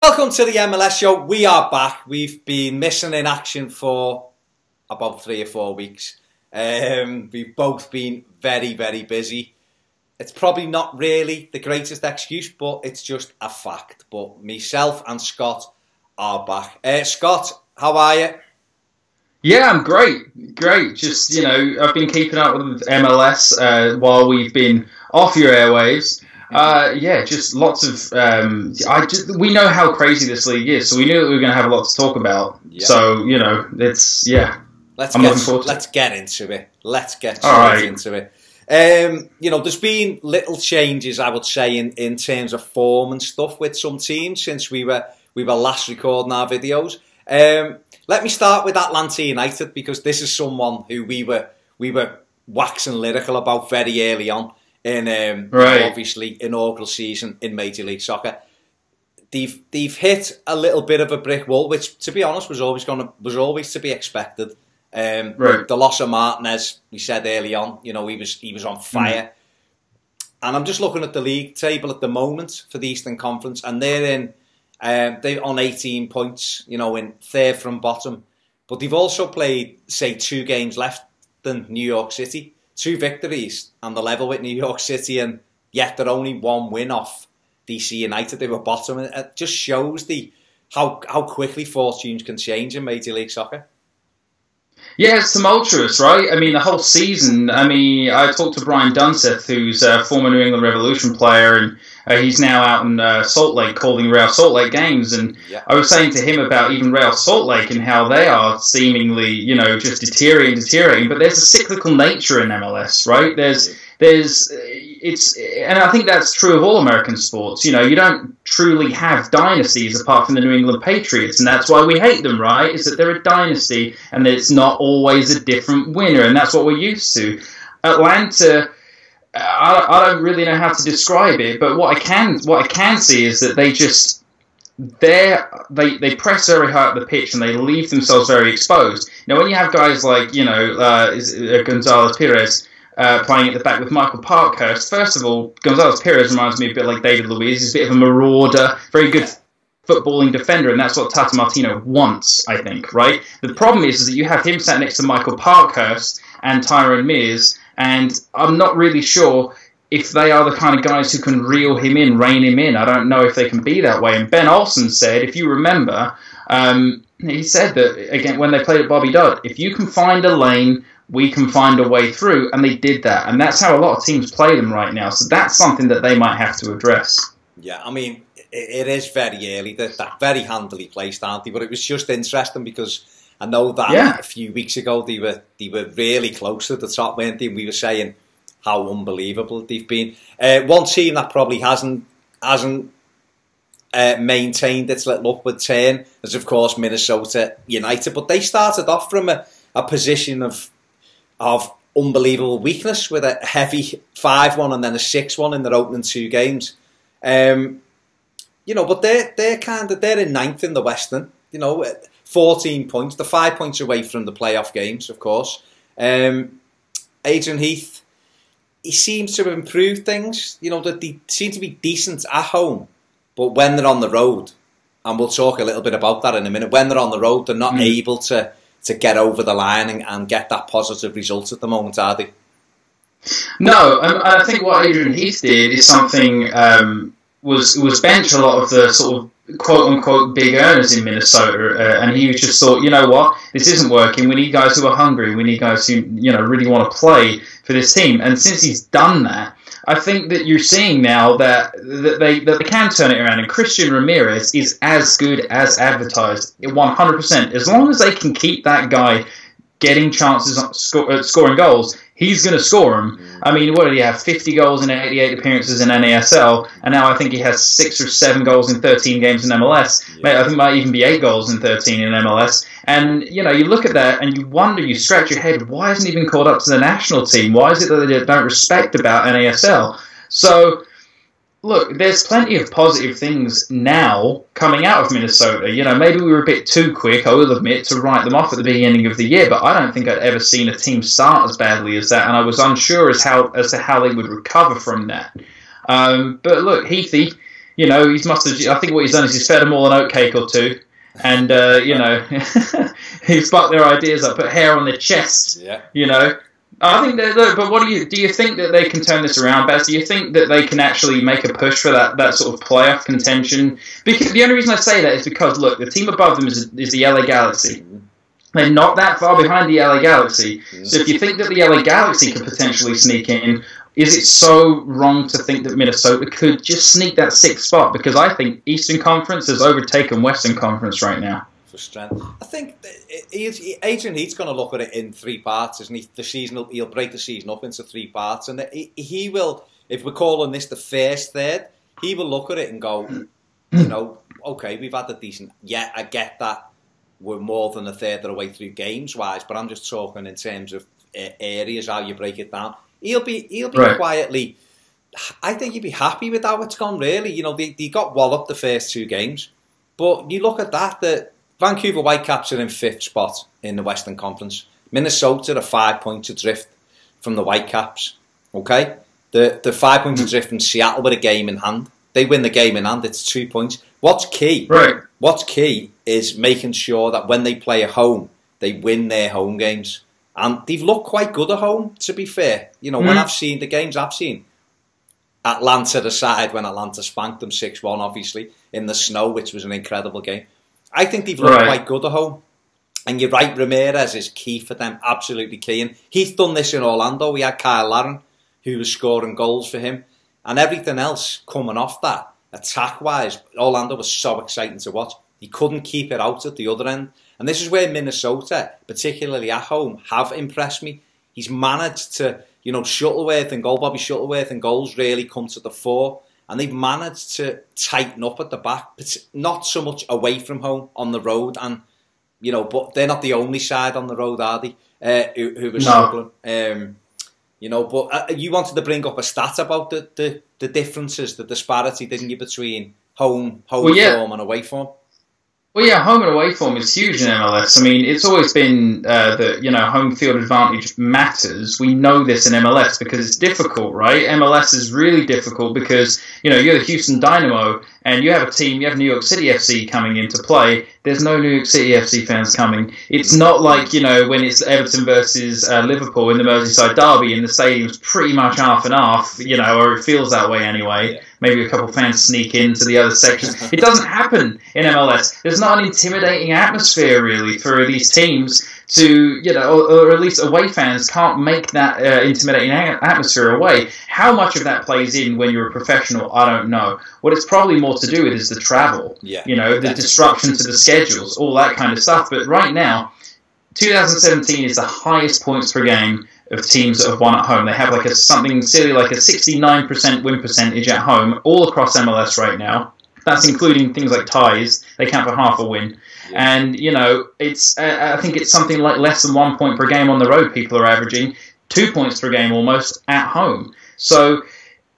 Welcome to the MLS Show. We are back. We've been missing in action for about 3 or 4 weeks. We've both been very, very busy. It's probably not really the greatest excuse, but it's just a fact. But myself and Scott are back. Scott, how are you? Yeah, I'm great. Great. Just, I've been keeping up with MLS while we've been off your airwaves. Just lots of... we know how crazy this league is, so we knew that we were going to have a lot to talk about. Yeah. So, it's... Yeah. Let's get into it. Let's get straight into it. There's been little changes, I would say, in terms of form and stuff with some teams since we were last recording our videos. Let me start with Atlanta United, because this is someone who we were waxing lyrical about very early on in obviously inaugural season in Major League Soccer. They've hit a little bit of a brick wall, which, to be honest, was always to be expected. The loss of Martinez, we said early on, he was on fire. And I'm just looking at the league table at the moment for the Eastern Conference, and they're on 18 points, in third from bottom. But they've also played, say, 2 games left than New York City. 2 victories and the level with New York City, and yet they're only 1 win off DC United. They were bottom. It just shows how quickly fortunes can change in Major League Soccer. Yeah, it's tumultuous, right? I mean, the whole season. I mean, I talked to Brian Dunseth, who's a former New England Revolution player, and he's now out in Salt Lake calling Real Salt Lake games. And I was saying to him about even Real Salt Lake and how they are seemingly, just deteriorating. But there's a cyclical nature in MLS, right? And I think that's true of all American sports. You don't truly have dynasties apart from the New England Patriots, and that's why we hate them, right? Is that they're a dynasty, and it's not always a different winner, and that's what we're used to. Atlanta, I don't really know how to describe it, but what I can see is that they press very high up the pitch and they leave themselves very exposed. Now, when you have guys like Gonzalez Perez playing at the back with Michael Parkhurst, first of all, Gonzalez Perez reminds me a bit like David Luiz. He's a bit of a marauder, very good footballing defender, and that's what Tata Martino wants, I think, right? The problem is that you have him sat next to Michael Parkhurst and Tyrone Mears, and I'm not really sure if they are the kind of guys who can reel him in, rein him in. I don't know if they can be that way. And Ben Olsen said, if you remember, he said that, again, when they played at Bobby Dodd, if you can find a lane, we can find a way through, and they did that. And that's how a lot of teams play them right now. So that's something that they might have to address. Yeah, I mean, it is very early. They're very handily placed, aren't they? But it was just interesting because I know that a few weeks ago they were really close to the top, weren't they? And we were saying how unbelievable they've been. One team that probably hasn't maintained its little upward turn is, of course, Minnesota United. But they started off from a position of unbelievable weakness with a heavy 5-1 and then a 6-1 in their opening 2 games. But they're in 9th in the Western. 14 points. They're 5 points away from the playoff games, of course. Adrian Heath, he seems to have improved things. That they seem to be decent at home, but when they're on the road, and we'll talk a little bit about that in a minute. When they're on the road, they're not able to get over the line and get that positive result at the moment, are they? No, I think what Adrian Heath did is something was bench a lot of the sort of quote-unquote big earners in Minnesota, and he just thought, you know what, this isn't working, we need guys who are hungry, we need guys who really want to play for this team. And since he's done that, I think that you're seeing now that they can turn it around, and Christian Ramirez is as good as advertised, 100%. As long as they can keep that guy getting chances at scoring goals, he's going to score them. I mean, what did he have? 50 goals in 88 appearances in NASL, and now I think he has 6 or 7 goals in 13 games in MLS. I think it might even be 8 goals in 13 in MLS. And, you look at that and you wonder, you scratch your head, why hasn't he been called up to the national team? Why is it that they don't respect about NASL? So, look, there's plenty of positive things now coming out of Minnesota. Maybe we were a bit too quick, I will admit, to write them off at the beginning of the year, but I don't think I'd ever seen a team start as badly as that, and I was unsure as to how they would recover from that. But look, Heathy, you know, he must have. I think what he's done is he's fed them all an oatcake or two, and you know, he's fucked their ideas up, put hair on their chest. Yeah. You know, I think that. Look, but what do you think that they can turn this around, Baz? Do you think that they can actually make a push for that sort of playoff contention? Because the only reason I say that is because look, the team above them is the LA Galaxy. They're not that far behind the LA Galaxy. So if you think that the LA Galaxy could potentially sneak in, is it so wrong to think that Minnesota could just sneak that 6th spot? Because I think Eastern Conference has overtaken Western Conference right now. For strength. I think Adrian Heath's going to look at it in 3 parts, isn't he? The season, he'll break the season up into 3 parts. And he will, if we're calling this the first third, he will look at it and go, you know, okay, we've had a decent... Yeah, I get that. We're more than a third of the way through games-wise, but I'm just talking in terms of areas, how you break it down. He'll be right. Quietly... I think he'd be happy with how it's gone, really. You know, they got walloped the first 2 games. But you look at that, the Vancouver Whitecaps are in 5th spot in the Western Conference. Minnesota are 5 points adrift from the Whitecaps. Okay? The 5 points adrift from Seattle with a game in hand. They win the game in hand, it's 2 points. What's key? Right. What's key is making sure that when they play at home, they win their home games. And they've looked quite good at home, to be fair. You know, when I've seen the games I've seen, Atlanta aside, when Atlanta spanked them 6-1, obviously, in the snow, which was an incredible game. I think they've looked quite good at home. And you're right, Ramirez is key for them, absolutely key. And he's done this in Orlando. We had Kyle Larin, who was scoring goals for him. And everything else coming off that, attack-wise, Orlando was so exciting to watch. He couldn't keep it out at the other end. And this is where Minnesota, particularly at home, have impressed me. He's managed to, you know, Bobby Shuttleworth and goals really come to the fore. And they've managed to tighten up at the back, but not so much away from home on the road. And, you know, but they're not the only side on the road, are they, who were struggling. You know, but you wanted to bring up a stat about the differences, the disparity, didn't you, between home form and away form? Well, yeah, home and away form is huge in MLS. I mean, it's always been that, you know, home field advantage matters. We know this in MLS because it's difficult, right? MLS is really difficult because, you know, you're the Houston Dynamo and you have a team, you have New York City FC coming into play. There's no New York City FC fans coming. It's not like, you know, when it's Everton versus Liverpool in the Merseyside derby and the stadium's pretty much half and half, you know, or it feels that way anyway. Maybe a couple of fans sneak into the other sections. It doesn't happen in MLS. There's not an intimidating atmosphere, really, for these teams to, you know, or at least away fans can't make that intimidating atmosphere away. How much of that plays in when you're a professional, I don't know. What it's probably more to do with is the travel, you know, the disruption to the schedules, all that kind of stuff. But right now, 2017 is the highest points per game of teams that have won at home. They have like something silly like a 69% win percentage at home all across MLS right now. That's including things like ties. They count for half a win. And, you know, it's I think it's something like less than 1 point per game on the road people are averaging, 2 points per game almost at home. So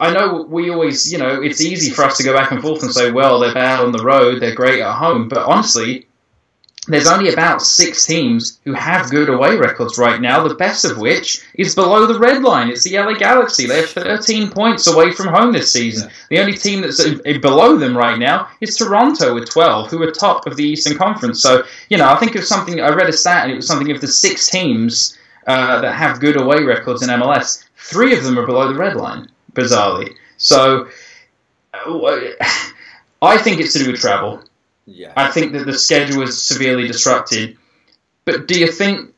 I know we always, you know, it's easy for us to go back and forth and say, well, they're bad on the road, they're great at home. But honestly, there's only about 6 teams who have good away records right now, the best of which is below the red line. It's the LA Galaxy. They have 13 points away from home this season. The only team that's below them right now is Toronto with 12, who are top of the Eastern Conference. So, you know, I think of something, I read a stat, and it was something of the 6 teams that have good away records in MLS, 3 of them are below the red line, bizarrely. So, I think it's to do with travel. Yeah. I think that the schedule is severely disrupted. But do you think,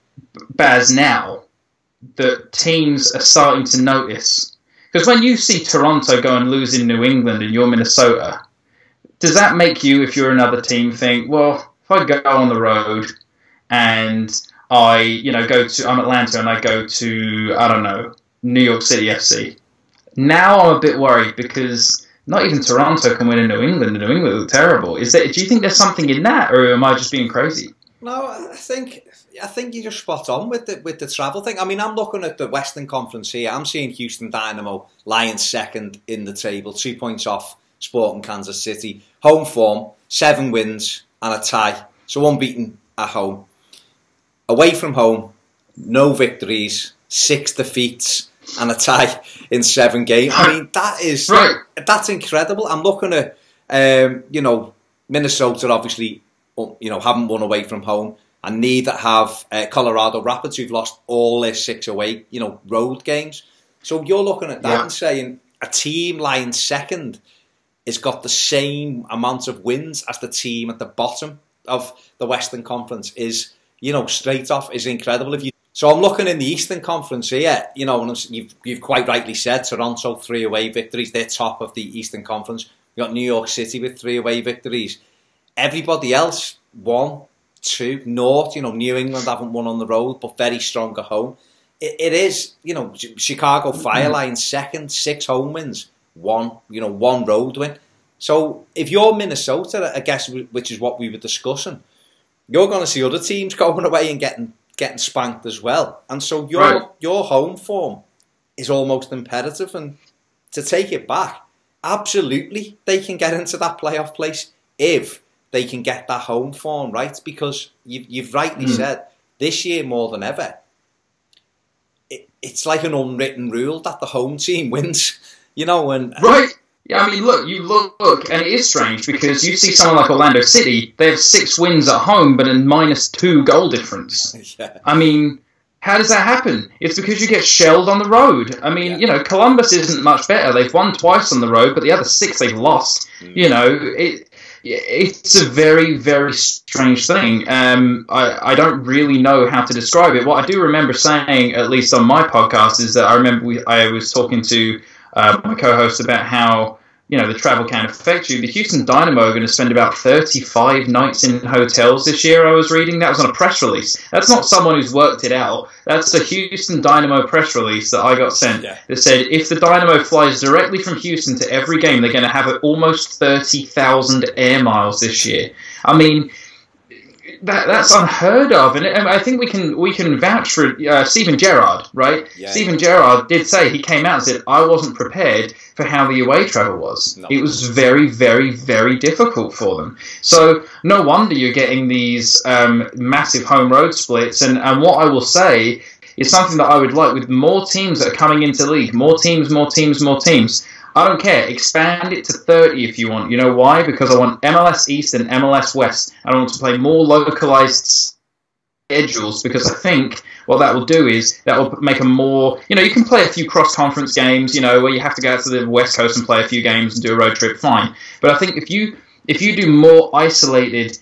Baz, now that teams are starting to notice? Because when you see Toronto go and lose in New England and you're Minnesota, does that make you, if you're another team, think, well, if I go on the road and I, you know, I'm Atlanta and I go to, I don't know, New York City FC. Now I'm a bit worried because not even Toronto can win in New England, and New England look terrible. Do you think there's something in that, or am I just being crazy? No, I think you're just spot on with the travel thing. I mean, I'm looking at the Western Conference here. I'm seeing Houston Dynamo lying second in the table, 2 points off Sporting Kansas City. Home form, 7 wins and a tie, so unbeaten at home. Away from home, no victories, 6 defeats and a tie in 7 games. I mean, that's incredible. I'm looking at You know, Minnesota obviously, you know, haven't won away from home, and neither have Colorado Rapids, who've lost all their 6 away, you know, road games. So you're looking at that and saying a team lying second has got the same amount of wins as the team at the bottom of the Western Conference is, you know, straight off is incredible. So I'm looking in the Eastern Conference here, you know, and you've quite rightly said Toronto 3 away victories. They're top of the Eastern Conference. You've got New York City with 3 away victories. Everybody else 1, 2, North. You know, New England haven't won on the road, but very strong at home. It is, you know, Chicago Fire lying second, 6 home wins, 1 road win. So if you're Minnesota, I guess, which is what we were discussing, you're going to see other teams going away and getting spanked as well. And so your home form is almost imperative. And to take it back, absolutely, they can get into that playoff place if they can get that home form right. Because you've rightly said, this year more than ever, it's like an unwritten rule that the home team wins, you know. And right. Yeah, I mean, you look, and it is strange because you see someone like Orlando City, they have 6 wins at home, but a -2 goal difference. I mean, how does that happen? It's because you get shelled on the road. I mean, you know, Columbus isn't much better. They've won twice on the road, but the other 6 they've lost. You know, it's a very, very strange thing. I don't really know how to describe it. What I do remember saying, at least on my podcast, is that I remember I was talking to my co-host about how, you know, the travel can affect you. The Houston Dynamo are going to spend about 35 nights in hotels this year, I was reading. That was on a press release. That's not someone who's worked it out. That's a Houston Dynamo press release that I got sent that said if the Dynamo flies directly from Houston to every game, they're going to have almost 30,000 air miles this year. I mean, that's unheard of, and I think we can vouch for Steven Gerrard, right? Yeah, Steven Gerrard did say, he came out and said, I wasn't prepared for how the away travel was. No. It was very, very, very difficult for them. So no wonder you're getting these massive home road splits. And what I will say is something that I would like with more teams that are coming into the league, more teams. I don't care. Expand it to 30 if you want. You know why? Because I want MLS East and MLS West. I want to play more localized schedules because I think what that will do is that will make a more, you know, you can play a few cross-conference games, you know, where you have to go out to the West Coast and play a few games and do a road trip, fine. But I think if you do more isolated,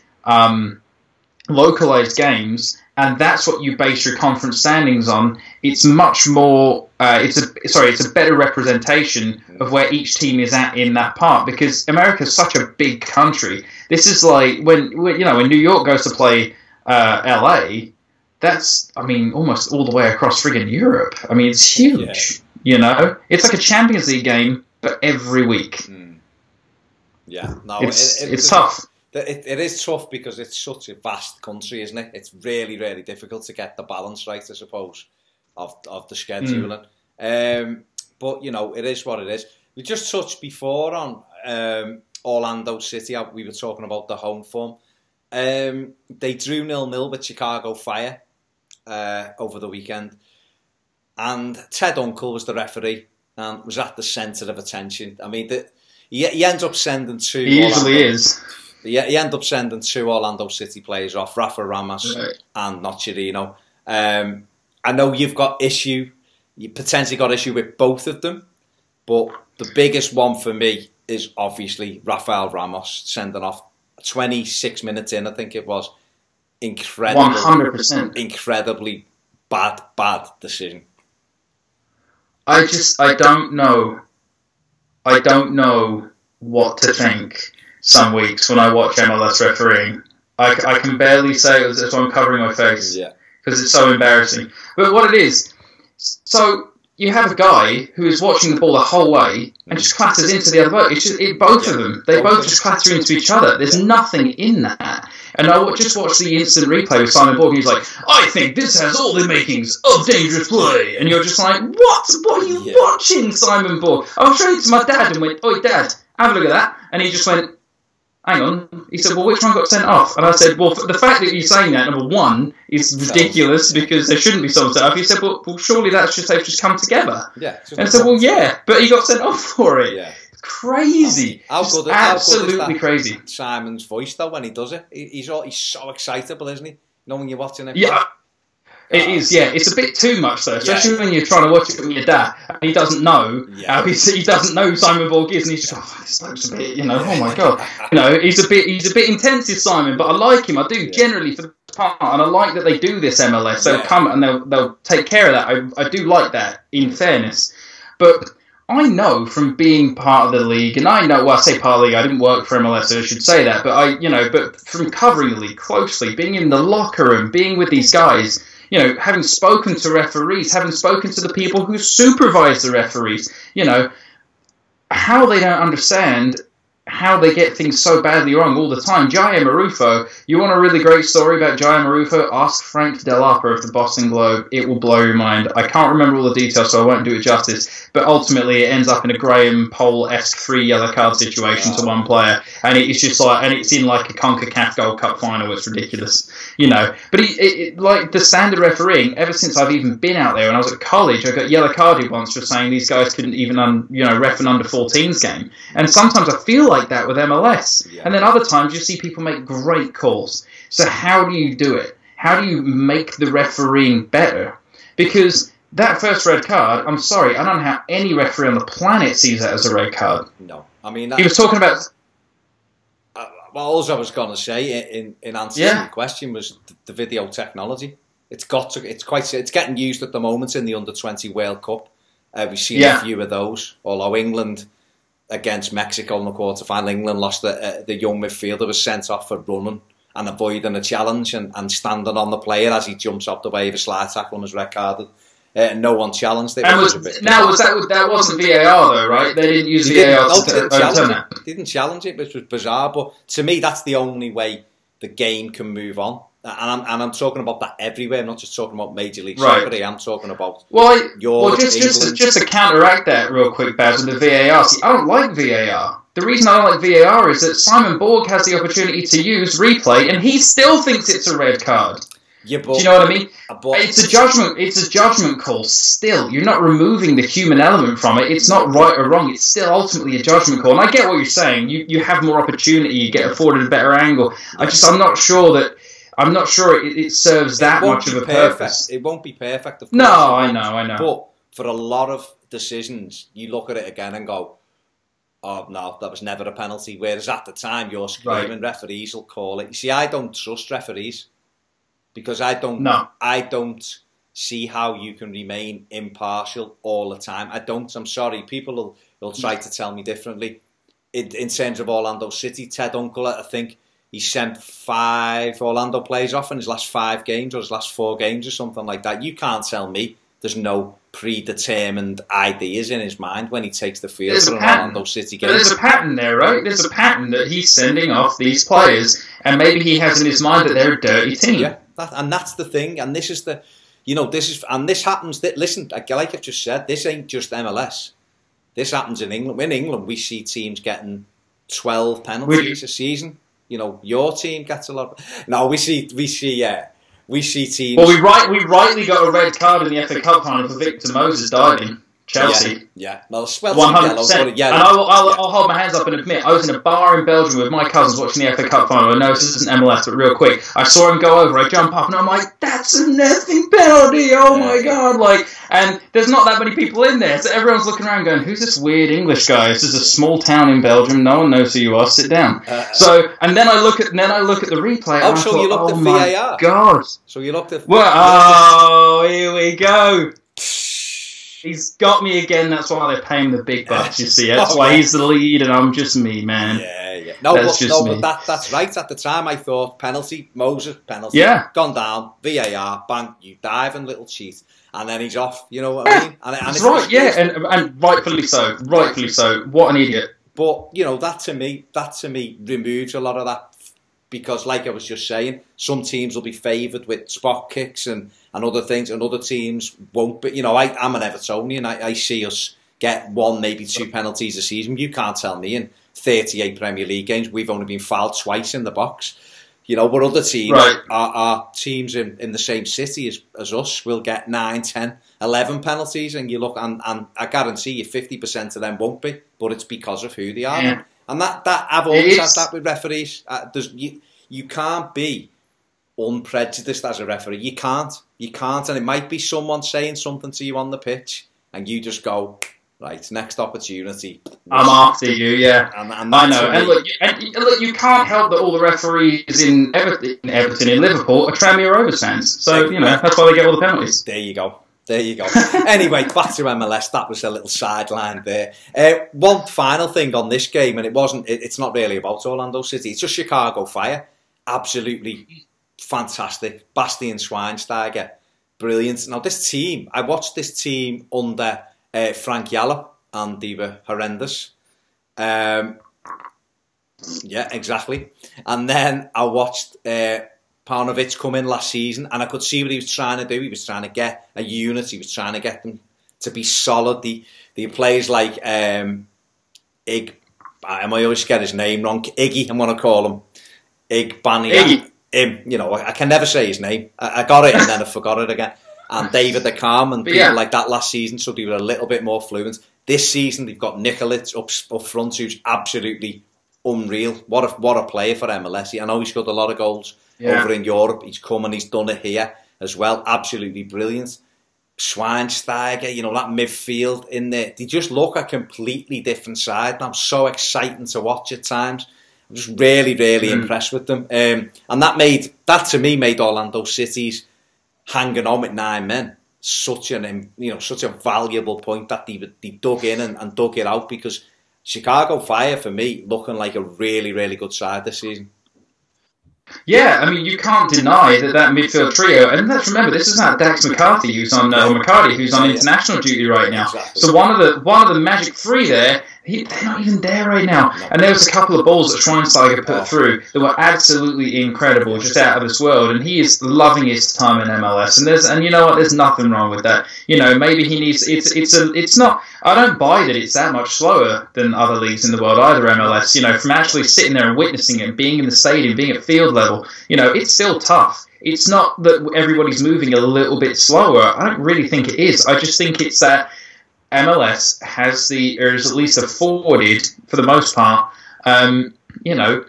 localized games, and that's what you base your conference standings on, it's much more, it's a better representation of where each team is at in that part, because America is such a big country. This is like when New York goes to play LA, that's, I mean, almost all the way across friggin' Europe. I mean, it's huge, you know? It's like a Champions League game, but every week. Yeah, no, it's tough. It is tough because it's such a vast country, isn't it? It's really, really difficult to get the balance right, I suppose, of the scheduling. But, you know, it is what it is. We just touched before on Orlando City. We were talking about the home form. They drew 0-0 with Chicago Fire over the weekend. And Ted Uncle was the referee and was at the centre of attention. I mean, he ends up sending 2... He usually is. He ended up sending 2 Orlando City players off, Rafa Ramos and Nocerino. I know you potentially got issue with both of them, but the biggest one for me is obviously Rafael Ramos sending off 26 minutes in, I think it was. 100%. Incredibly bad decision. I don't know. I don't know what to think. Some weeks when I watch MLS refereeing, I can barely say it as I'm covering my face because it's so embarrassing. But what it is, so you have a guy who is watching the ball the whole way and just clatters into the other boat. It's just, both of them, they both just clatter into each other. There's nothing in that. And I just watched the instant replay with Simon Borg, and he's like, I think this has all the makings of dangerous play. And you're just like, what? What are you watching, Simon Borg? I was showing it to my dad and went, oi, Dad, have a look at that. And he just went, hang on. He said, well, which one got sent off? And I said, well, the fact that you're saying that, number one, is ridiculous because there shouldn't be someone sent off. He said, well surely they've just come together. Yeah. And I said, well, yeah, but he got sent off for it. Yeah. crazy. Absolutely crazy. Simon's voice though when he does it, he's so excitable, isn't he? You know when you're watching it. Yeah. It is, yeah. It's a bit too much though, especially when you're trying to watch it with your dad and he doesn't know. Yeah. He doesn't know who Simon Borg is, and he's just this bloke's a bit, oh my god, he's a bit intense, is Simon, but I like him. I do generally for the part, and I like that they do this MLS. They'll come and they'll take care of that. I do like that, in fairness, but I know from being part of the league, and I say part of the league, I didn't work for MLS, so I should say that, but but from covering the league closely, being in the locker room, being with these guys, having spoken to referees, having spoken to the people who supervise the referees, how they don't understand how they get things so badly wrong all the time. Jaya Marufo, you want a really great story about Jaya Marufo? Ask Frank Delapa of the Boston Globe. It will blow your mind. I can't remember all the details, so I won't do it justice. But ultimately, it ends up in a Graham Poll-esque 3 yellow card situation to one player, and it's just and it's in like a CONCACAF Gold Cup final. It's ridiculous, But like the standard refereeing, ever since I've even been out there, when I was at college, I got yellow carded once for saying these guys couldn't even ref an under 14s game, and sometimes I feel like that with MLS. And then other times you see people make great calls. So how do you do it? How do you make the refereeing better? Because that first red card, I'm sorry, I don't know how any referee on the planet sees that as a red card. No. I mean, he was talking about... all I was going to say in answer to your question was the video technology. It's getting used at the moment in the Under-20 World Cup. We've seen a few of those, although England against Mexico in the quarterfinal, England lost the young midfielder, was sent off for running and avoiding a challenge and standing on the player as he jumps up the way of a slide tackle and was red carded. No one challenged it. That wasn't VAR though, right? They didn't use VAR to overturn that. Didn't challenge it, which was bizarre. But to me, that's the only way the game can move on. And I'm talking about that everywhere. I'm not just talking about Major League Soccer. I'm talking about just to counteract that real quick, Baz, with the VAR. See, I don't like VAR. The reason I don't like VAR is that Simon Borg has the opportunity to use replay, and he still thinks it's a red card. Yeah, but, do you know what I mean? It's a judgment. It's a judgment call. Still, you're not removing the human element from it. It's not right or wrong. It's still ultimately a judgment call. And I get what you're saying. You have more opportunity. You get afforded a better angle. I'm not sure it serves that much of a purpose. It won't be perfect. Of course, no, I know. But for a lot of decisions, you look at it again and go, "Oh no, that was never a penalty." Whereas at the time, you're screaming, referees will call it. You see, I don't trust referees. Because I don't see how you can remain impartial all the time. I don't. I'm sorry. People will try to tell me differently. In terms of Orlando City, Ted Uncle, I think he sent 5 Orlando players off in his last 5 games or his last 4 games or something like that. You can't tell me there's no predetermined ideas in his mind when he takes the field for an Orlando City game. But there's a pattern there, right? There's a pattern that he's sending off these players, and maybe he has in his mind that they're a dirty team. Yeah. And that's the thing, and this is this happens. Listen, like I've just said, this ain't just MLS. This happens in England. In England, we see teams getting 12 penalties a season. Your team gets a lot. No, we see teams. Well, we rightly got a red card in the FA Cup final for Victor Moses diving. Chelsea. Yeah. No, 100%. And I'll hold my hands up and admit, I was in a bar in Belgium with my cousins watching the FA Cup final. I know this isn't MLS, but real quick, I saw him go over, I jump up, and I'm like, that's a nothing penalty, oh my god, and there's not that many people in there, so everyone's looking around going, who's this weird English guy? This is a small town in Belgium, no one knows who you are, sit down. And then I look at the replay, and I thought, you looked at VAR. God. So you looked at... Well, here we go. He's got me again. That's why they pay him the big bucks. You see, that's why he's the lead, and I'm just me, man. Yeah. But that's right. At the time, I thought Moses penalty. Yeah, gone down. VAR, bang, you diving little cheat, and then he's off. You know what I mean? And that's right. Yeah, and rightfully so. Rightfully so. What an idiot. But that to me removes a lot of that. Because, like I was just saying, some teams will be favoured with spot kicks and other things, and other teams won't. But, I'm an Evertonian. I see us get 1, maybe 2 penalties a season. You can't tell me in 38 Premier League games we've only been fouled twice in the box. You know, but other teams, right. our teams in the same city as us will get 9, 10, 11 penalties, and you look, and I guarantee you 50% of them won't be, but it's because of who they are. Yeah. And that I've always had that with referees. You can't be unprejudiced as a referee. You can't, and it might be someone saying something to you on the pitch, and you just go, right, next opportunity. I'm after you, yeah. And I know. And look, you can't help that all the referees in Everton, in Liverpool, are Tranmere Rovers fans. So, you know, that's why they get all the penalties. There you go. Anyway, back to MLS. That was a little sideline there. One final thing on this game, and it's not really about Orlando City. It's just Chicago Fire. Absolutely fantastic. Bastian Schweinsteiger, brilliant. Now, this team, I watched this team under Frank Yalla, and they were horrendous. Yeah, exactly. And then I watched Paunovic come in last season, and I could see what he was trying to do. He was trying to get a unit. He was trying to get them to be solid. The players like Ig, I always get his name wrong. Iggy, I'm going to call him. Iggy. You know, I can never say his name. I got it and then I forgot it again. And David the Calm and people like that last season, so they were a little bit more fluent. This season, they've got Nicholls up front, who's absolutely unreal. What a player for MLS. I know he's got a lot of goals over in Europe. He's come and he's done it here as well. Absolutely brilliant. Schweinsteiger, you know, that midfield in there. They just look a completely different side. And I'm so exciting to watch at times. I'm just really, really impressed with them. And that to me made Orlando City's hanging on with 9 men such a valuable point that they dug in and dug it out, because Chicago Fire, for me, looking like a really, really good side this season. Yeah, I mean, you can't deny that midfield trio, and let's remember, this is not Dax McCarthy who's on international duty right now. Exactly. So one of the magic 3 there, they're not even there right now. And there was a couple of balls that Schweinsteiger put through that were absolutely incredible, just out of this world. And he is loving his time in MLS. And you know what? There's nothing wrong with that. You know, maybe he needs. It's not. I don't buy that it's that much slower than other leagues in the world either. MLS. You know, from actually sitting there and witnessing it, and being in the stadium, being at field level. You know, it's still tough. It's not that everybody's moving a little bit slower. I don't really think it is. I just think it's that MLS is at least afforded, for the most part, you know,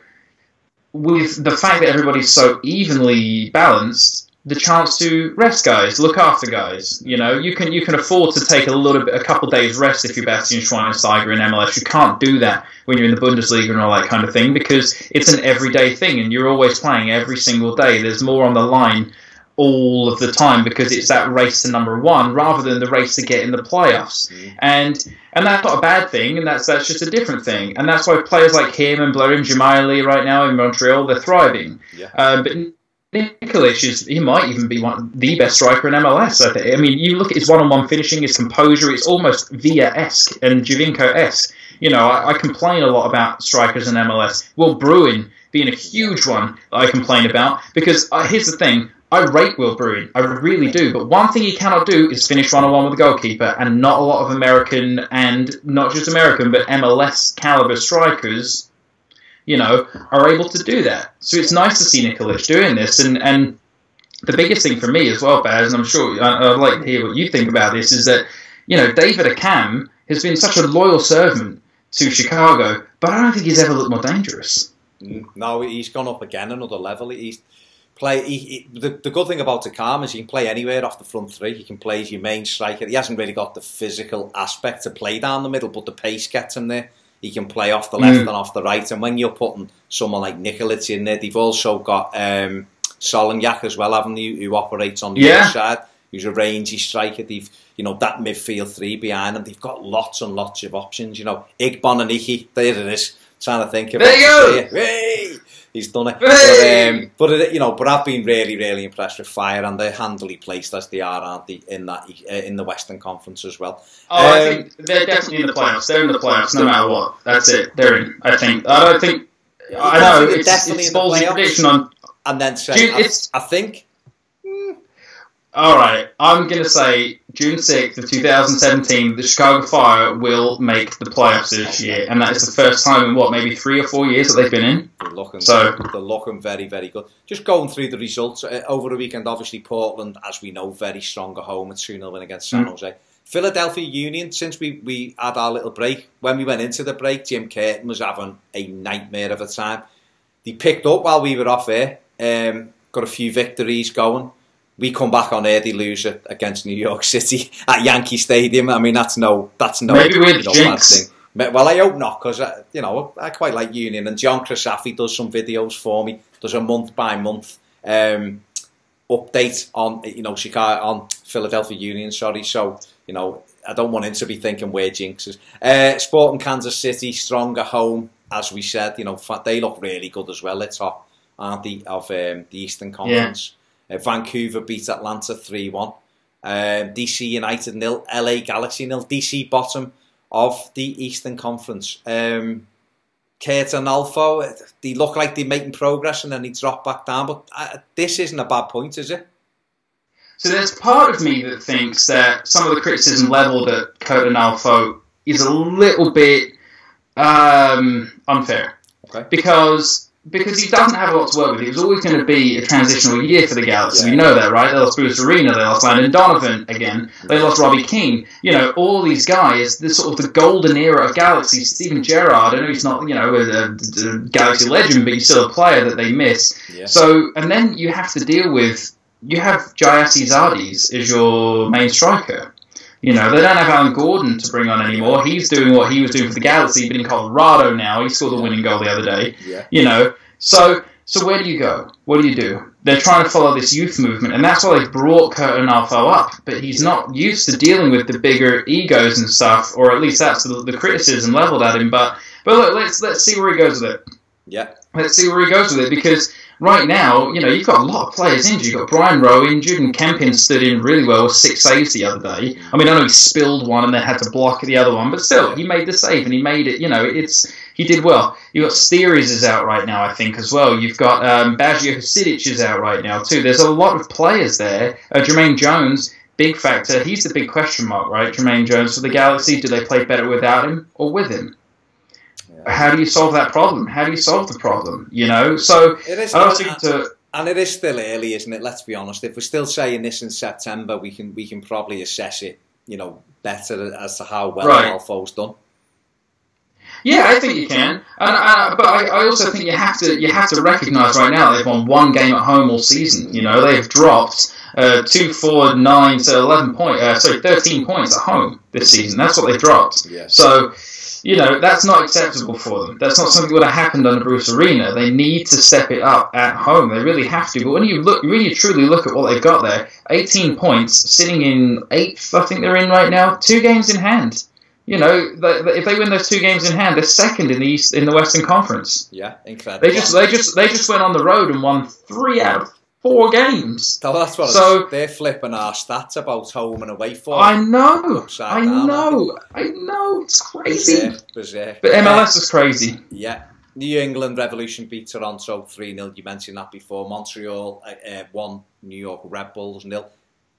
with the fact that everybody's so evenly balanced, the chance to rest guys, look after guys. You know, you can afford to take a couple days rest if you're Bastian Schweinsteiger in MLS. You can't do that when you're in the Bundesliga and all that kind of thing, because it's an everyday thing and you're always playing every single day. There's more on the line all of the time, because it's that race to number 1 rather than the race to get in the playoffs. And that's not a bad thing, and that's just a different thing. And that's why players like him and Blurham Jemaile right now in Montreal, they're thriving. Yeah. But Nicholls, he might even be the best striker in MLS. I mean, you look at his one-on-one finishing, his composure, it's almost Villa-esque and Giovinco-esque. You know, I complain a lot about strikers in MLS. Will Bruin being a huge one that I complain about, because here's the thing, I rate Will Bruin, I really do, but one thing he cannot do is finish one-on-one with the goalkeeper, and not a lot of American, and not just American, but MLS caliber strikers, you know, are able to do that. So it's nice to see Nicholls doing this, and the biggest thing for me as well, Baz, and I'm sure I'd like to hear what you think about this, is that, you know, David Akam has been such a loyal servant to Chicago, but I don't think he's ever looked more dangerous. No, he's gone up again another level. The good thing about Akam is he can play anywhere off the front 3. He can play as your main striker. He hasn't really got the physical aspect to play down the middle, but the pace gets him there. He can play off the left and off the right. And when you're putting someone like Nicholls in there, they've also got Solenjak as well, haven't they, who operates on the other side, who's a rangy striker. They've, you know, that midfield 3 behind them. They've got lots and lots of options. You know, Igbonanike, there it is. Trying to think of there you go. Hey! He's done it. Hey! But I've been really, really impressed with Fire, and they're handily placed as they are, aren't they, in the Western Conference as well. Oh, I think they're definitely in the playoffs. They're in the playoffs no matter what. That's it. They're in. I think. I don't think. I know it's definitely ballsy prediction on. And then say, I think. All right, I'm going to say June 6th of 2017, the Chicago Fire will make the playoffs this year, and that is the first time in, maybe 3 or 4 years that they've been in? They're looking very, very good. Just going through the results, over the weekend, obviously Portland, as we know, very strong at home, a 2-0 win against San Jose. Philadelphia Union, since we had our little break, when we went into the break, Jim Curtin was having a nightmare of a time. They picked up while we were off air, got a few victories going. We come back on air, they lose it against New York City at Yankee Stadium. I mean, that's no maybe we're bad thing. Well, I hope not, because I quite like Union, and John Krasafi does some videos for me. Does a month by month update on Chicago, on Philadelphia Union. Sorry, so I don't want him to be thinking we're jinxes. Sporting Kansas City, stronger home, as we said. They look really good as well. They're top, aren't they, of the Eastern Conference. Yeah. Vancouver beat Atlanta 3-1. DC United 0, LA Galaxy 0. DC bottom of the Eastern Conference. Kurt Arnolfo, they look like they're making progress and then they drop back down. But this isn't a bad point, is it? So there's part of me that thinks that some of the criticism levelled at Kurt Arnolfo is a little bit unfair. Okay. Because he doesn't have a lot to work with. It was always going to be a transitional year for the Galaxy. Yeah. We know that, right? They lost Bruce Arena, they lost Landon Donovan again, they lost Robbie Keane. All these guys, the sort of the golden era of Galaxy. Steven Gerrard, I know he's not, a Galaxy legend, but he's still a player that they miss. Yeah. So, and then you have to deal with, you have Jaissy Zardes as your main striker. They don't have Alan Gordon to bring on anymore. He's doing what he was doing for the Galaxy, but in Colorado now. He scored the winning goal the other day. Yeah. So where do you go? What do you do? They're trying to follow this youth movement, and that's why they brought Kurt Arnolfo up. But he's not used to dealing with the bigger egos and stuff, or at least that's the criticism leveled at him. But look, let's see where he goes with it. Yeah. Let's see where he goes with it, because right now, you've got a lot of players injured. You've got Brian Rowe injured, and Kempin stood in really well with 6 saves the other day. I mean, I know he spilled one and then had to block the other one, but still, he made the save, and he made it, he did well. You've got Steeries is out right now, I think, as well. You've got Baggio Husidic is out right now, too. There's a lot of players there. Jermaine Jones, big factor. He's the big question mark, right? Jermaine Jones for the Galaxy. Do they play better without him or with him? How do you solve that problem? How do you solve the problem? So it is, and it is still early, isn't it? Let's be honest. If we're still saying this in September, we can probably assess it, better as to how well Arnolfo's done. Yeah, I think you can, but I also think you have to recognise right now they've won 1 game at home all season. They've dropped 2, 4, 9, so 13 points at home this season. That's what they've dropped. Yeah. So. That's not acceptable for them. That's not something that would have happened under Bruce Arena. They need to step it up at home. They really have to. But when you really truly look at what they've got there, 18 points, sitting in 8th, I think they're in right now, 2 games in hand. If they win those 2 games in hand, they're second in the Western Conference. Yeah, incredible. They just went on the road and won 3 out of 4 games. Oh, that's what they're flipping our stats about home and away form. I know. It's crazy. Berserk. But MLS is crazy. Yeah. New England Revolution beat Toronto 3-0. You mentioned that before. Montreal 1, New York Red Bulls 0.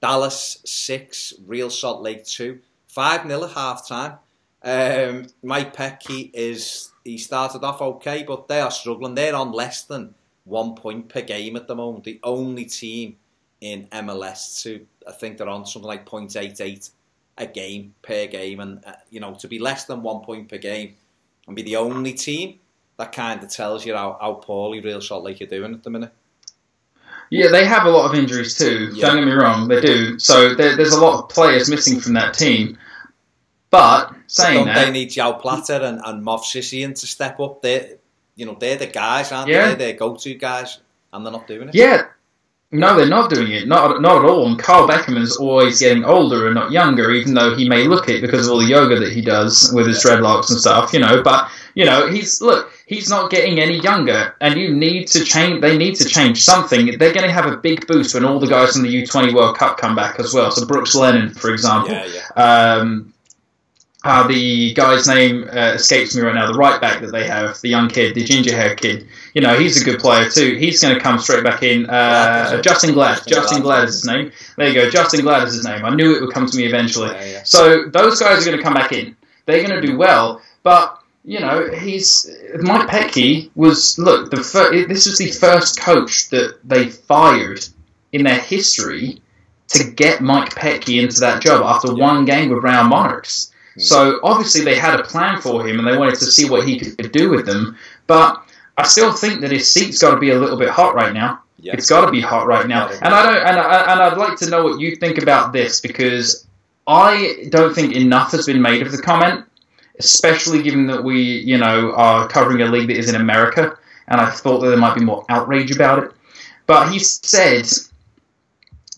Dallas 6, Real Salt Lake 2. 5-0 at half-time. Mike Petke he started off okay, but they are struggling. They're on less than 1 point per game at the moment. The only team in MLS I think they're on something like 0.88 a game per game, and to be less than 1 point per game and be the only team, that kind of tells you how poorly Real Salt Lake are doing at the minute. Yeah, they have a lot of injuries too. Yeah. Don't get me wrong, they do. So there's a lot of players missing from that team. But saying that, they need João Plata and Mov Sissien to step up. They're the guys, aren't they? They're their go-to guys, and they're not doing it. Yeah. No, they're not doing it. Not at all. And Carl Beckerman's always getting older and not younger, even though he may look it because of all the yoga that he does with his dreadlocks and stuff, But, he's not getting any younger, and you need to change. They need to change something. They're going to have a big boost when all the guys from the U20 World Cup come back as well. So Brooks Lennon, for example. the guy's name escapes me right now. The right back that they have, the young kid, the ginger hair kid. You know, he's a good player too. He's going to come straight back in. Justin Glad. Justin Glad is his name. There you go. Justin Glad is his name. I knew it would come to me eventually. Yeah. So those guys are going to come back in. They're going to do well. But, you know, Mike Petke was, look, this was the first coach that they fired in their history to get Mike Petke into that job after one game with Brown Monarchs. So obviously they had a plan for him and they wanted to see what he could do with them. But I still think that his seat's got to be a little bit hot right now. Yeah. It's got to be hot right now. And I'd like to know what you think about this, because I don't think enough has been made of the comment, especially given that we, you know, are covering a league that is in America, and I thought that there might be more outrage about it. But he said,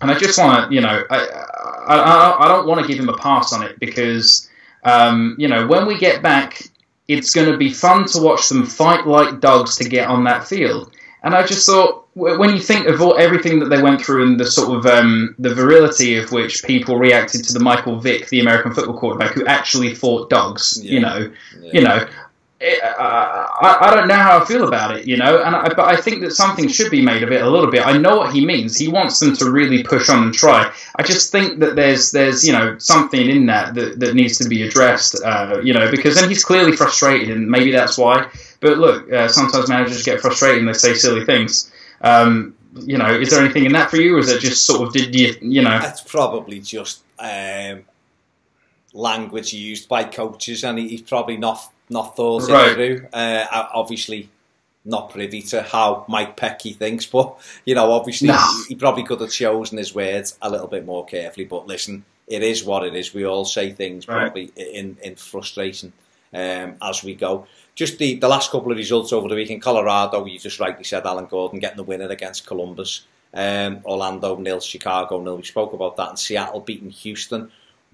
and I just want to, you know, I don't want to give him a pass on it, because, you know, when we get back, it's going to be fun to watch them fight like dogs to get on that field. And I just thought, when you think of everything that they went through and the sort of the virility of which people reacted to the Michael Vick, the American football quarterback, who actually fought dogs, you know, I don't know how I feel about it, you know, but I think that something should be made of it a little bit. I know what he means. He wants them to really push on and try. I just think that there's you know, something in that needs to be addressed, you know, because then he's clearly frustrated, and maybe that's why. But look, sometimes managers get frustrated and they say silly things. You know, is there anything in that for you, or is it just sort of, you know? That's probably just language used by coaches, and he's probably not thought it through. Obviously, not privy to how Mike Petke thinks, but, you know, obviously he probably could have chosen his words a little bit more carefully. But listen, it is what it is. We all say things probably in frustration as we go. Just the last couple of results over the week in Colorado, you just rightly said, Alan Gordon getting the winner against Columbus. Orlando 0, Chicago 0. We spoke about that. And Seattle beating Houston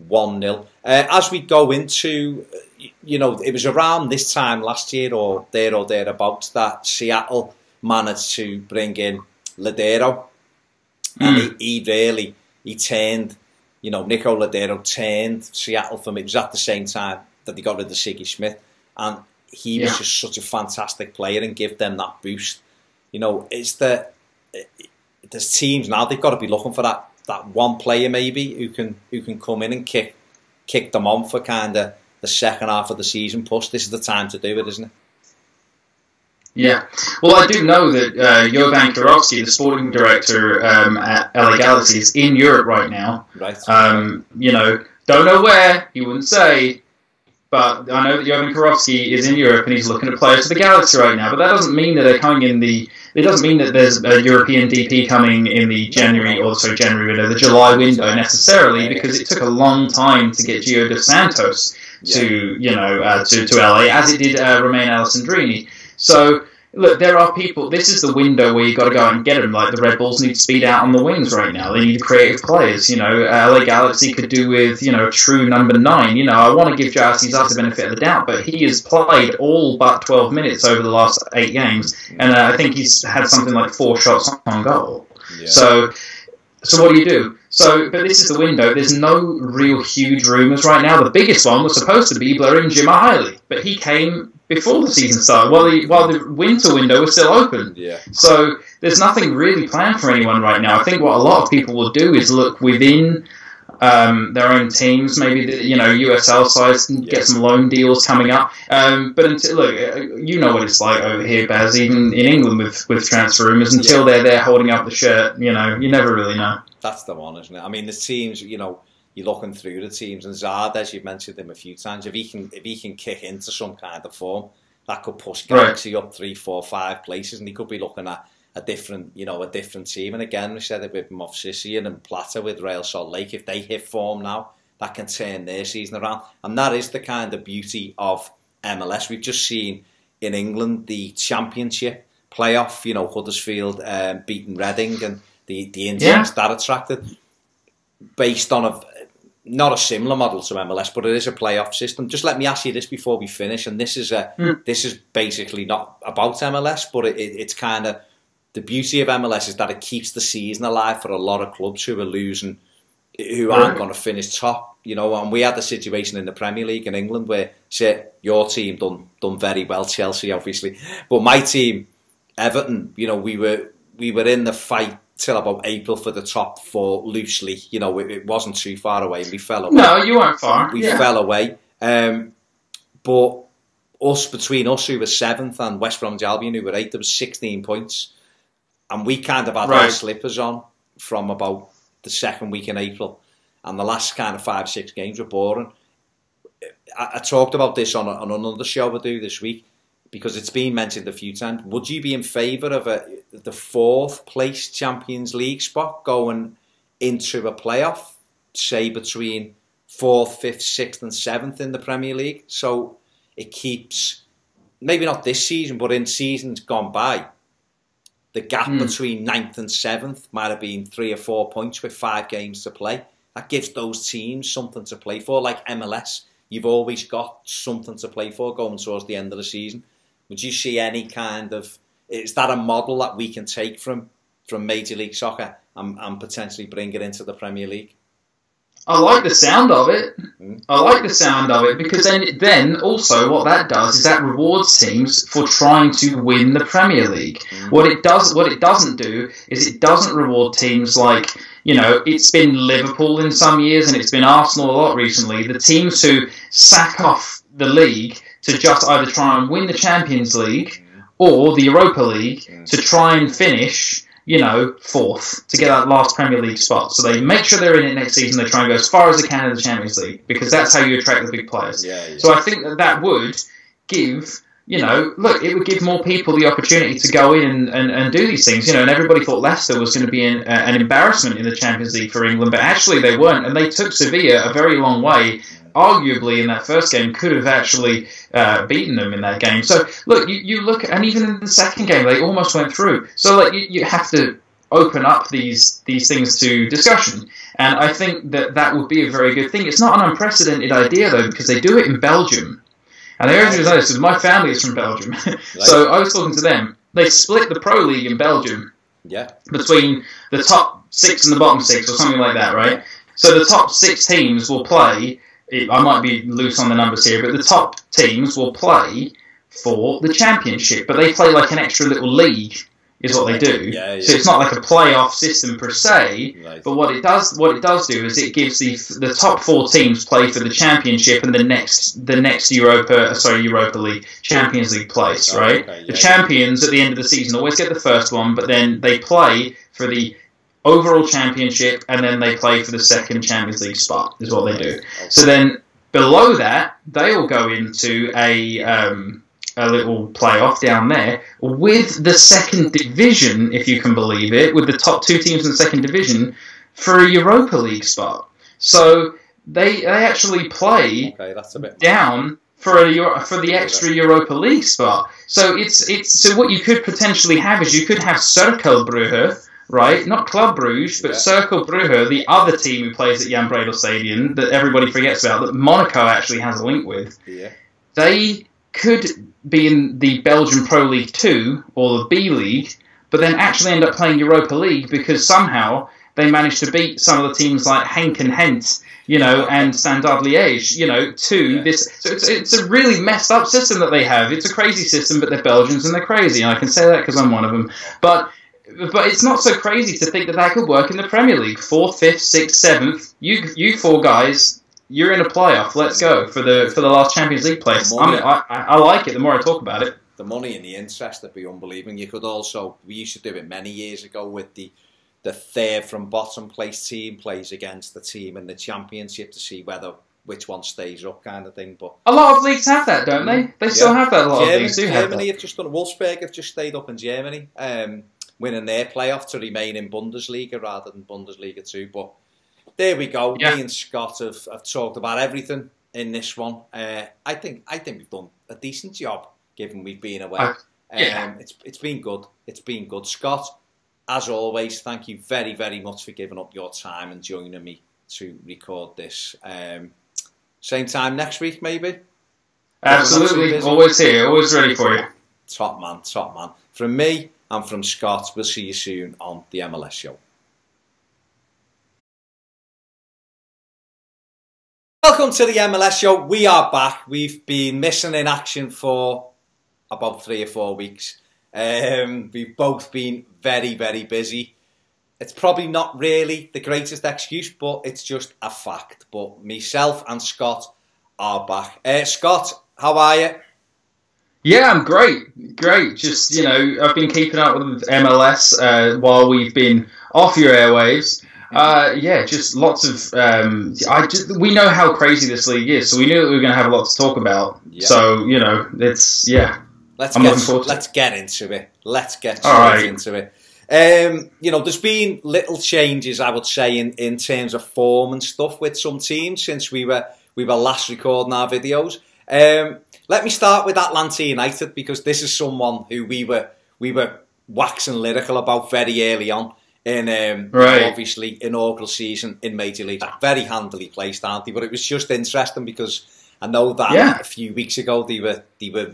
1-0. As we go into, you know, it was around this time last year or thereabouts that Seattle managed to bring in Ladero. And he turned, you know, Nico Ladero turned Seattle from, it was at the same time that they got rid of Siggy Smith. And he was just such a fantastic player and give them that boost. You know, there's teams now, they've got to be looking for that one player maybe who can come in and kick them on for kind of the second half of the season push. This is the time to do it, isn't it? Yeah. Well, I do know that Jovan Kirovski, the sporting director at LA Galaxy, is in Europe right now. Right. You know, don't know where, he wouldn't say, but I know that Jovan Kirovski is in Europe and he's looking at players for the Galaxy right now. But that doesn't mean that they're coming in it doesn't mean that there's a European DP coming in the the July window necessarily, because it took a long time to get Gio Dos Santos to LA, as it did Romain Alessandrini. So look, there are people. This is the window where you got to go out and get them. Like the Red Bulls need speed out on the wings right now. They need creative players. You know, LA Galaxy could do with, you know, a true number 9. You know, I want to give Jarcy Zaz the benefit of the doubt, but he has played all but 12 minutes over the last 8 games, and I think he's had something like 4 shots on goal. Yeah. So what do you do? But this is the window. There's no real huge rumours right now. The biggest one was supposed to be Blarim Jimahili, but he came before the season started, while the winter window was still open. Yeah. So there's nothing really planned for anyone right now. I think what a lot of people will do is look within their own teams. Maybe the USL sides can get some loan deals coming up. But until, look, you know what it's like over here, Baz, even in England with transfer rumours. Until they're there holding up the shirt, you know, you never really know. That's the one, isn't it? I mean, the teams, you know, you're looking through the teams, and Zardes, you've mentioned him a few times. If he can kick into some kind of form, that could push Galaxy up 3, 4, 5 places, and he could be looking at a different team. And again, we said it with Movsisian and Plata with Real Salt Lake. If they hit form now, that can turn their season around, and that is the kind of beauty of MLS. We've just seen in England the Championship playoff. You know, Huddersfield beating Reading, and the Indians that attracted, based on not a similar model to MLS, but it is a playoff system. Just let me ask you this before we finish, and this is basically not about MLS, but it's kind of the beauty of MLS is that it keeps the season alive for a lot of clubs who are losing who aren't going to finish top, you know. And we had the situation in the Premier League in England where, say, your team done very well, Chelsea obviously, but my team, Everton, you know, we were in the fight till about April for the top four loosely. You know, it wasn't too far away. We fell away. No, you weren't far. We fell away. But between us who were 7th and West Bromwich Albion who were 8th, there was 16 points, and we kind of had our slippers on from about the second week in April, and the last kind of 5-6 games were boring. I talked about this on another show I do this week, because it's been mentioned a few times. Would you be in favour of the 4th place Champions League spot going into a playoff, say between 4th, 5th, 6th and 7th in the Premier League? So it keeps, maybe not this season, but in seasons gone by, the gap between 9th and 7th might have been 3 or 4 points with 5 games to play. That gives those teams something to play for. Like MLS, you've always got something to play for going towards the end of the season. Would you see any kind of, is that a model that we can take from Major League Soccer and potentially bring it into the Premier League? I like the sound of it. I like the sound of it, because then also what that does is that rewards teams for trying to win the Premier League. What it doesn't do is it doesn't reward teams like, you know, it's been Liverpool in some years and it's been Arsenal a lot recently, the teams who sack off the league to just either try and win the Champions League or the Europa League to try and finish, you know, 4th to get that last Premier League spot. So they make sure they're in it next season. They try and go as far as they can in the Champions League, because that's how you attract the big players. So I think that would give, you know, look, it would give more people the opportunity to go in and do these things. You know, and everybody thought Leicester was going to be an embarrassment in the Champions League for England, but actually they weren't. And they took Sevilla a very long way. Arguably, in that first game, could have actually beaten them in that game. So, look, you look, and even in the second game, they almost went through. So, like, you have to open up these things to discussion. And I think that would be a very good thing. It's not an unprecedented idea, though, because they do it in Belgium. And the only reason I know this is my family is from Belgium. So I was talking to them. They split the Pro League in Belgium between the top 6 and the bottom 6, or something like that, right? So the top 6 teams will play. I might be loose on the numbers here, but the top teams will play for the championship, but they play like an extra little league, is what they do. So it's not like a playoff system per se, but what it does do is it gives the top 4 teams play for the championship and the next Europa League, Champions League place, right? The champions at the end of the season always get the first one, but then they play for the overall championship, and then they play for the second Champions League spot, is what they do. So then below that, they will go into a little playoff down there with the second division, if you can believe it, with the top 2 teams in the second division for a Europa League spot. So they actually play down for the extra Europa League spot. So so what you could potentially have is you could have Cercle Brugge, right? Not Club Brugge, but Cercle Brugge, the other team who plays at Jan Bredel Stadium that everybody forgets about, that Monaco actually has a link with. They could be in the Belgian Pro League 2 or the B League, but then actually end up playing Europa League because somehow they managed to beat some of the teams like Henk and Hent, you know, and Standard Liège, you know, to this. So it's a really messed up system that they have. It's a crazy system, but they're Belgians and they're crazy, and I can say that because I'm one of them. But it's not so crazy to think that could work in the Premier League. 4th, 5th, 6th, 7th. You 4 guys, you're in a playoff. Let's go for the last Champions League place. I like it. The more I talk about it, the money and the interest would be unbelievable. You could also, we used to do it many years ago with the 3rd from bottom place team plays against the team in the Championship to see which one stays up, kind of thing. But a lot of leagues have that, don't they? They still have that. A lot of leagues do have that. Germany have just done. Wolfsburg have just stayed up in Germany, winning their playoff to remain in Bundesliga rather than Bundesliga 2. But there we go. Me and Scott have talked about everything in this one. I think we've done a decent job given we've been away. It's been good. It's been good. Scott, as always, thank you very, very much for giving up your time and joining me to record this. Same time next week, maybe? Absolutely. Always here. Always ready for you. Top man, top man. From me and from Scott, we'll see you soon on the MLS Show. Welcome to the MLS Show. We are back. We've been missing in action for about 3 or 4 weeks. We've both been very, very busy. It's probably not really the greatest excuse, but it's just a fact. But myself and Scott are back. Scott, how are you? Yeah, I'm great. Great. Just, I've been keeping up with MLS while we've been off your airwaves. Just lots of. We know how crazy this league is, so we knew that we were going to have a lot to talk about. Yeah. So let's get into it. Let's get straight into it. There's been little changes, I would say, in terms of form and stuff with some teams since we were last recording our videos. Let me start with Atlanta United, because this is someone who we were waxing lyrical about very early on. Obviously inaugural season in Major League. Very handily placed, aren't they? But it was just interesting because I know that a few weeks ago they were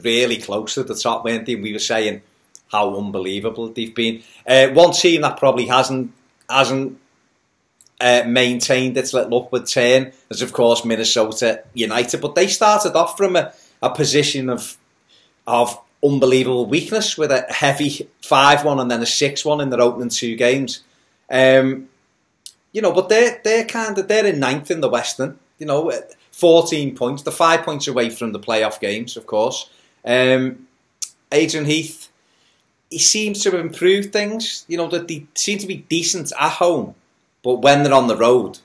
really close to the top, weren't they? And we were saying how unbelievable they've been. One team that probably hasn't maintained its little upward turn is, of course, Minnesota United. But they started off from a position of unbelievable weakness with a heavy 5-1 and then a 6-1 in their opening 2 games. But they're in 9th in the Western. 14 points. They're 5 points away from the playoff games, of course. Adrian Heath, he seems to have improved things. That they seem to be decent at home, but when they're on the road,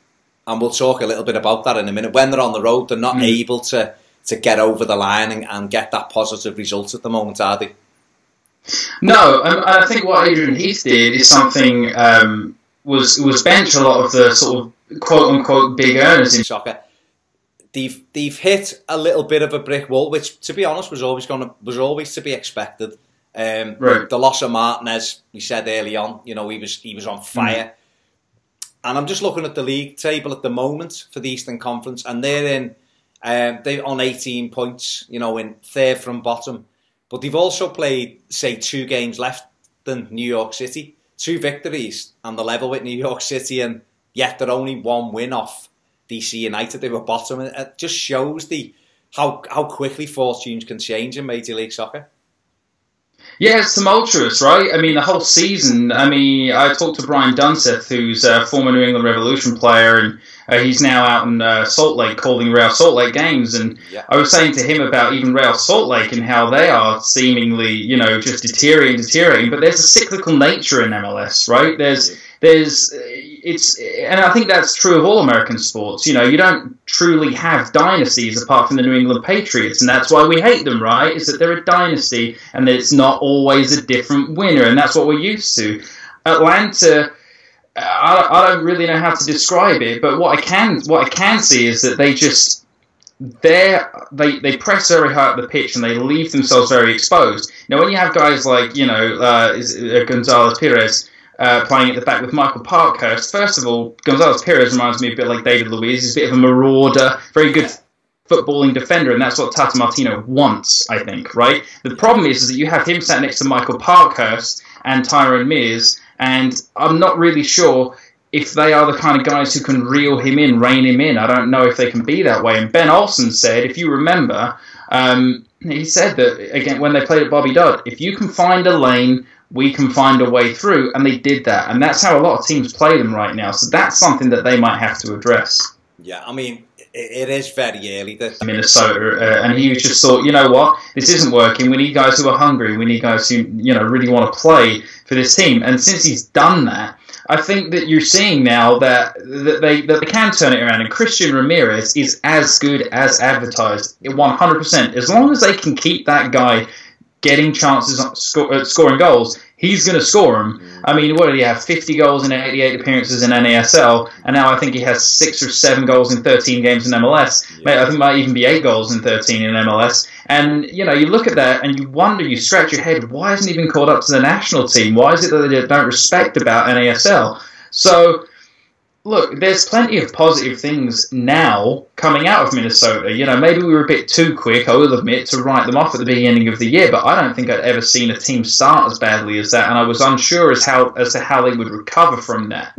and we'll talk a little bit about that in a minute, when they're on the road, they're not able to get over the line and get that positive result at the moment, are they? No, I think what Adrian Heath did is something was bench a lot of the sort of quote unquote big earners in soccer. They've hit a little bit of a brick wall, which, to be honest, was always to be expected. The loss of Martinez, we said early on, he was on fire. And I'm just looking at the league table at the moment for the Eastern Conference, and they're on 18 points, in 3rd from bottom. But they've also played, say, 2 games left than New York City. 2 victories and the level with New York City, and yet they're only 1 win off DC United. They were bottom. It just shows how quickly fortunes can change in Major League Soccer. Yeah, it's tumultuous, right? I mean, the whole season. I talked to Brian Dunseth, who's a former New England Revolution player, and he's now out in Salt Lake calling Real Salt Lake games. And I was saying to him about even Real Salt Lake and how they are seemingly, just deteriorating. But there's a cyclical nature in MLS, right? And I think that's true of all American sports. You don't truly have dynasties apart from the New England Patriots, and that's why we hate them, right? Is that they're a dynasty and that it's not always a different winner, and that's what we're used to. Atlanta, I don't really know how to describe it, but what I can see is that they press very hard at the pitch and they leave themselves very exposed. Now, when you have guys like Gonzalez Perez playing at the back with Michael Parkhurst, first of all, Gonzalez Perez reminds me a bit like David Luiz. He's a bit of a marauder, very good footballing defender, and that's what Tata Martino wants, I think, right? The problem is that you have him sat next to Michael Parkhurst and Tyrone Mears, and I'm not really sure if they are the kind of guys who can reel him in, rein him in. I don't know if they can be that way. And Ben Olsen said, if you remember, he said that, again, when they played at Bobby Dodd, if you can find a lane, we can find a way through, and they did that. And that's how a lot of teams play them right now. So that's something that they might have to address. Yeah, I mean, it is very early. Minnesota, and he just thought, you know what, this isn't working. We need guys who are hungry. We need guys who, really want to play for this team. And since he's done that, I think that you're seeing now that they can turn it around. And Christian Ramirez is as good as advertised, 100%. As long as they can keep that guy getting chances at scoring goals, he's going to score them. I mean, what did he have? 50 goals in 88 appearances in NASL, and now I think he has 6 or 7 goals in 13 games in MLS. I think it might even be 8 goals in 13 in MLS. And, you look at that and you wonder, you scratch your head, why hasn't he been called up to the national team? Why is it that they don't respect about NASL? So, look, there's plenty of positive things now coming out of Minnesota. Maybe we were a bit too quick, I will admit, to write them off at the beginning of the year, but I don't think I'd ever seen a team start as badly as that, and I was unsure as to how they would recover from that.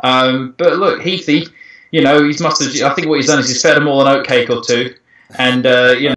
But look, Heathy, you know, he must have. I think what he's done is he's fed them all an oatcake or two, and you know.